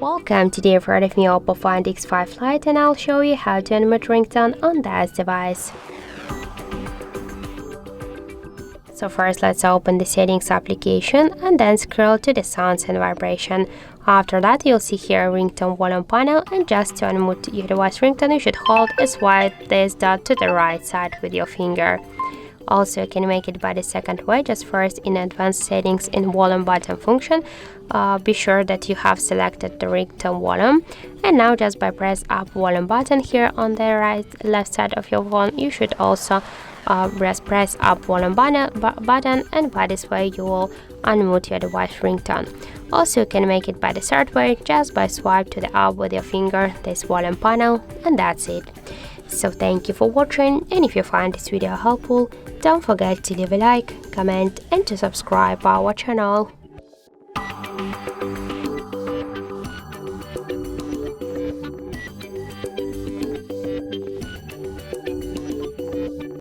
Welcome, today you've heard of me, OPPO Find X5 Lite, and I'll show you how to animate ringtone on this device. So first let's open the settings application and then scroll to the sounds and vibration. After that you'll see here a ringtone volume panel, and just to unmute your device ringtone you should hold and swipe this dot to the right side with your finger. Also, you can make it by the second way. Just first in advanced settings in volume button function, be sure that you have selected the ringtone volume, and now just by press up volume button here on the left side of your phone, you should also press up volume button, and by this way you will unmute your device ringtone. Also, you can make it by the third way, just by swipe to the up with your finger this volume panel, and that's it. So thank you for watching, and if you find this video helpful, don't forget to leave a like, comment and to subscribe our channel.